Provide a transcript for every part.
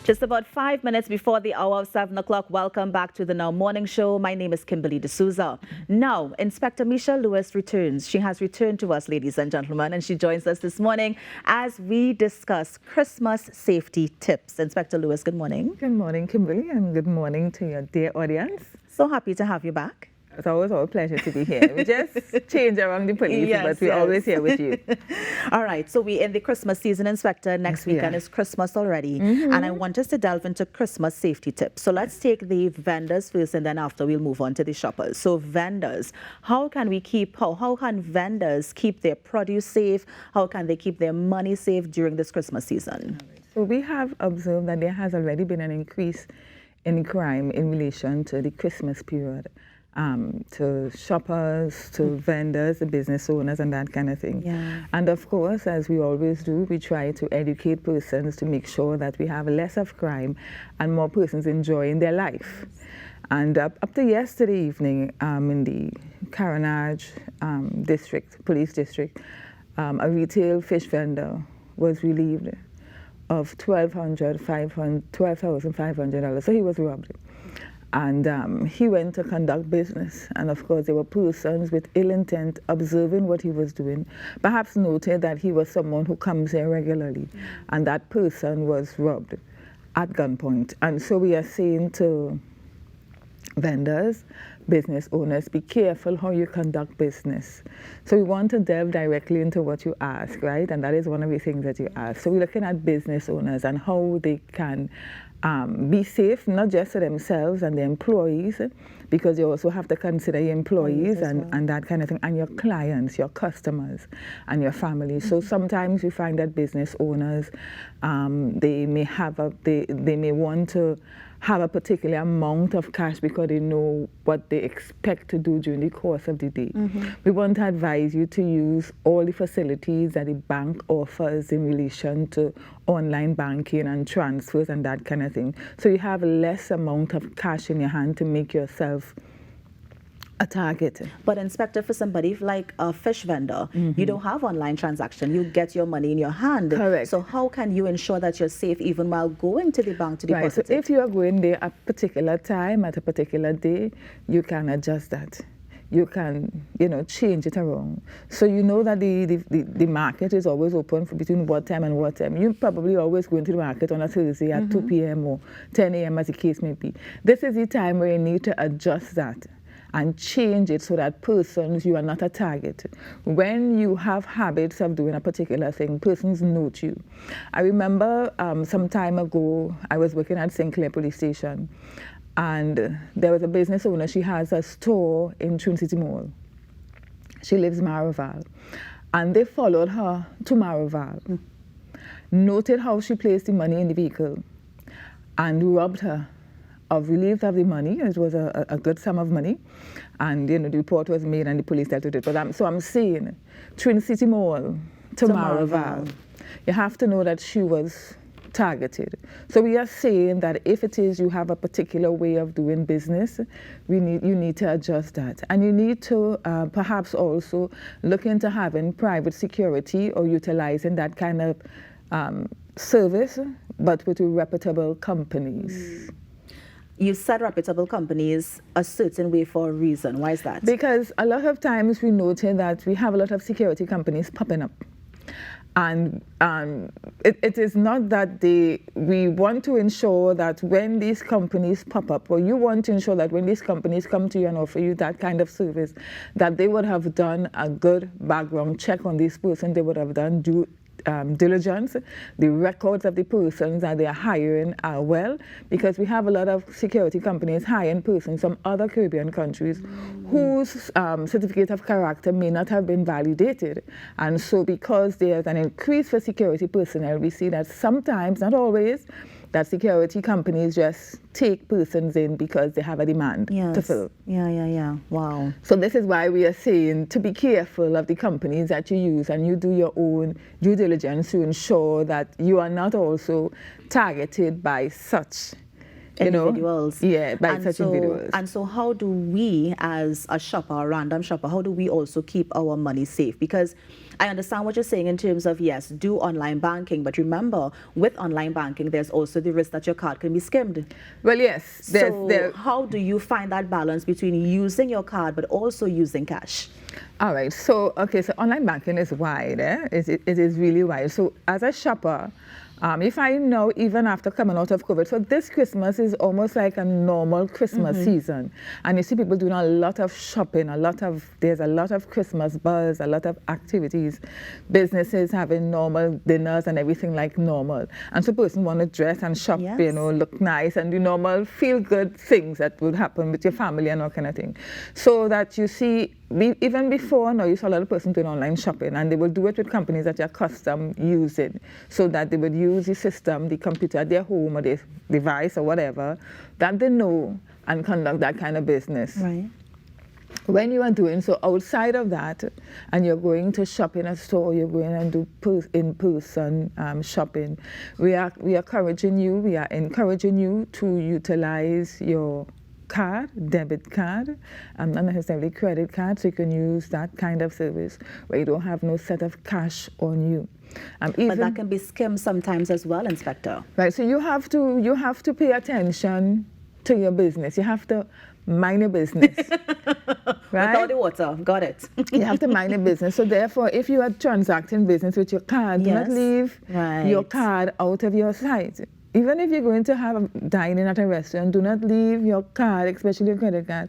Just about 5 minutes before the hour of 7 o'clock, welcome back to the Now Morning Show. My name is Kimberly D'Souza. Now, Inspector Michelle Lewis returns. She has returned to us, ladies and gentlemen, and she joins us this morning as we discuss Christmas safety tips. Inspector Lewis, good morning. Good morning, Kimberly, and good morning to your dear audience. So happy to have you back. It's always our pleasure to be here. We just change around the police, but we're always here with you. All right, so we're in the Christmas season, Inspector. Next weekend is Christmas already, and I want us to delve into Christmas safety tips. So let's take the vendors first, and then after we'll move on to the shoppers. So vendors, how can vendors keep their produce safe? How can they keep their money safe during this Christmas season? So we have observed that there has already been an increase in crime in relation to the Christmas period. To shoppers, to vendors, the business owners, and that kind of thing. Yeah. And of course, as we always do, we try to educate persons to make sure that we have less of crime and more persons enjoying their life. And up to yesterday evening, in the Carenage police district, a retail fish vendor was relieved of $12,500. So he was robbed. And he went to conduct business. And of course, there were persons with ill intent observing what he was doing, perhaps noted that he was someone who comes here regularly. And that person was robbed at gunpoint. And so we are saying to vendors, business owners, be careful how you conduct business. So we want to delve directly into what you ask, right? And that is one of the things that you ask. So we're looking at business owners and how they can be safe, not just for themselves and their employees, because you also have to consider your employees and that kind of thing, and your clients, your customers, and your family. So sometimes you find that business owners, they may want to have a particular amount of cash because they know what they expect to do during the course of the day. We want to advise you to use all the facilities that the bank offers in relation to online banking and transfers and that kind of thing. So you have less amount of cash in your hand to make yourself a target. But Inspector, for somebody like a fish vendor, you don't have online transaction. You get your money in your hand. Correct. So how can you ensure that you're safe even while going to the bank to deposit? Right. So if you are going there at a particular time, at a particular day, you can adjust that. You can, change it around. So you know that the market is always open for between what time and what time. You probably always go into the market on a Thursday at 2 p.m. or 10 a.m. as the case may be. This is the time where you need to adjust that and change it so that persons, you are not a target. When you have habits of doing a particular thing, persons note you. I remember some time ago, I was working at St. Clair Police Station, and there was a business owner. She has a store in Trinidad Mall. She lives in Maraval. And they followed her to Maraval, noted how she placed the money in the vehicle, and robbed her of relief of the money. It was a good sum of money, and the report was made and the police dealt with it. But so I'm saying, Trinidad Mall to Maraval, you have to know that she was targeted. So we are saying that if it is you have a particular way of doing business, you need to adjust that, and you need to perhaps also look into having private security or utilizing that kind of service, but with reputable companies. You said reputable companies a certain way for a reason. Why is that? Because a lot of times we noted that we have a lot of security companies popping up. And it is not that we want to ensure that when these companies pop up, or you want to ensure that when these companies come to you and offer you that kind of service, that they would have done a good background check on this person, they would have done due diligence, the records of the persons that they are hiring are well, because we have a lot of security companies hiring persons from other Caribbean countries whose certificate of character may not have been validated. And so because there's an increase for security personnel, we see that sometimes, not always, that security companies just take persons in because they have a demand to fill. Yeah. Wow. So this is why we are saying to be careful of the companies that you use, and you do your own due diligence to ensure that you are not also targeted by such individuals. Yeah, by such individuals. And so how do we, as a shopper, a random shopper, how do we also keep our money safe? Because I understand what you're saying in terms of, yes, do online banking, but remember, with online banking, there's also the risk that your card can be skimmed. Well, yes. So how do you find that balance between using your card but also using cash? All right. So, okay, so online banking is wide. It is really wide. So as a shopper, if I know, even after coming out of COVID, so this Christmas is almost like a normal Christmas season. And you see people doing a lot of shopping, there's a lot of Christmas buzz, a lot of activities, businesses having normal dinners and everything like normal. And so person want to dress and shop, look nice and do normal feel-good things that would happen with your family and all kind of thing. So that you see, even before now, you saw a lot of person doing online shopping, and they will do it with companies that you're accustomed using, so that they would use the system, the computer at their home or their device or whatever, that they know, and conduct that kind of business. Right. When you are doing so outside of that, and you're going to shop in a store, you're going and do in-person shopping, we are encouraging you to utilize your card, debit card, not necessarily credit card, so you can use that kind of service where you don't have no set of cash on you. But that can be skimmed sometimes as well, Inspector. Right, so you have to pay attention to your business. You have to mind your business. Right? Without the water, got it. You have to mind your business. So therefore, if you are transacting business with your card, do not leave your card out of your sight. Even if you're going to have dining at a restaurant, do not leave your card, especially your credit card,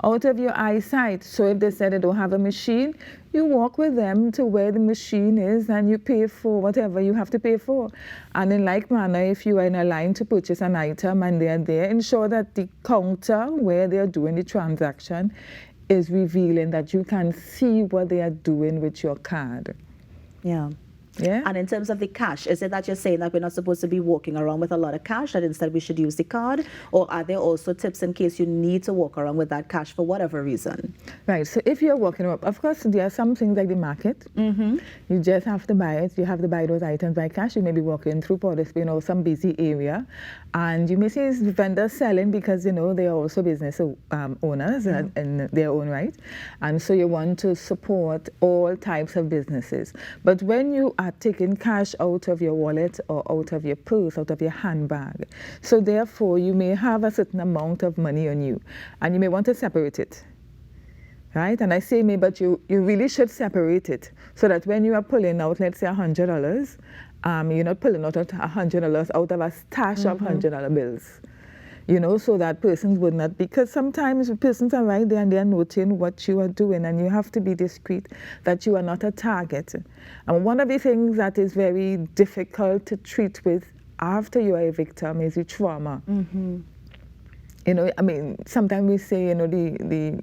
out of your eyesight. So if they said they don't have a machine, you walk with them to where the machine is and you pay for whatever you have to pay for. And in like manner, if you are in a line to purchase an item and they are there, ensure that the counter where they are doing the transaction is revealing, that you can see what they are doing with your card. Yeah. Yeah. And in terms of the cash, is it that you're saying that we're not supposed to be walking around with a lot of cash, that instead we should use the card? Or are there also tips in case you need to walk around with that cash for whatever reason? Right. So if you're walking around, of course, there are some things like the market. You just have to buy it. You have to buy those items by cash. You may be walking through Port of Spain or some busy area, and you may see vendors selling because, they are also business owners in their own right. And so you want to support all types of businesses. But when you are taking cash out of your wallet or out of your purse, out of your handbag, so therefore you may have a certain amount of money on you, and you may want to separate it. Right? And I say may, but you really should separate it, so that when you are pulling out, let's say $100, you're not pulling out $100 out of a stash of $100 bills. So that persons would not, because sometimes persons are right there and they are noting what you are doing, and you have to be discreet that you are not a target. And one of the things that is very difficult to treat with after you are a victim is the trauma. Sometimes we say, the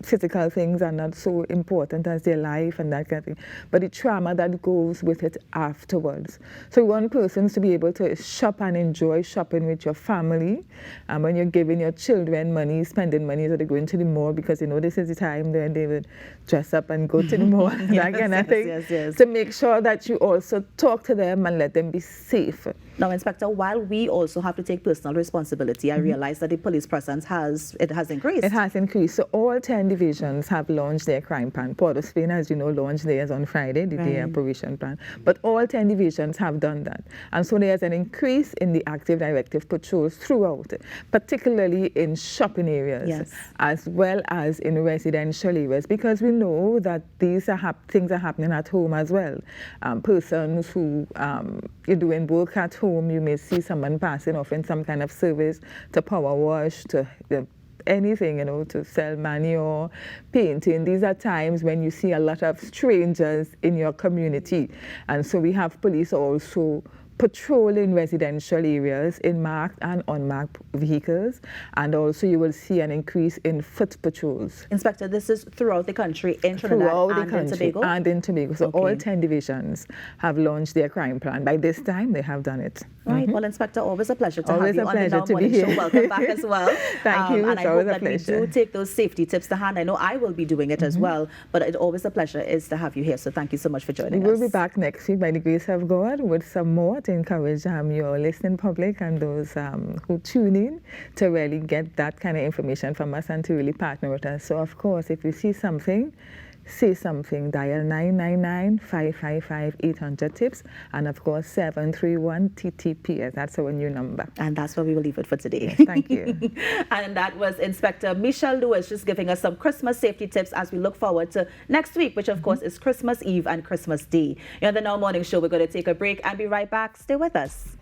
physical things are not so important as their life and that kind of thing, but the trauma that goes with it afterwards. So we want persons to be able to shop and enjoy shopping with your family, and when you're giving your children money, spending money, so they go into the mall, because this is the time when they would dress up and go to the mall, that kind of thing. To make sure that you also talk to them and let them be safe. Now, Inspector, while we also have to take personal responsibility, I realize that the police presence has increased. It has increased. So all 10 divisions have launched their crime plan. Port of Spain, as you know, launched theirs on Friday, their operation plan. But all 10 divisions have done that. And so there's an increase in the active directive patrols throughout, particularly in shopping areas, as well as in residential areas, because we know that these are things are happening at home as well. Persons who you're doing work at home, you may see someone passing off in some kind of service to power wash, to anything, to sell manure, painting. These are times when you see a lot of strangers in your community. And so we have police also patrolling residential areas in marked and unmarked vehicles, and also you will see an increase in foot patrols. Inspector, this is throughout the country, in Trinidad and in Tobago? And in Tobago. So all 10 divisions have launched their crime plan. By this time, they have done it. Right. Well, Inspector, always a pleasure to have you on the Now Morning Show. Welcome back as well. Thank you. And I hope that we do take those safety tips to hand. I know I will be doing it as well, but it's always a pleasure to have you here. So thank you so much for joining us. We will be back next week by the grace of God with some more to encourage your listening public and those who tune in to really get that kind of information from us and to really partner with us. So, of course, if you see something, say something, dial 999-555-800-TIPS, and of course 731 TTPS. That's our new number. And that's where we will leave it for today. Yes, thank you. And that was Inspector Michelle Lewis just giving us some Christmas safety tips as we look forward to next week, which of course is Christmas Eve and Christmas Day. On the Now Morning Show, we're going to take a break and be right back. Stay with us.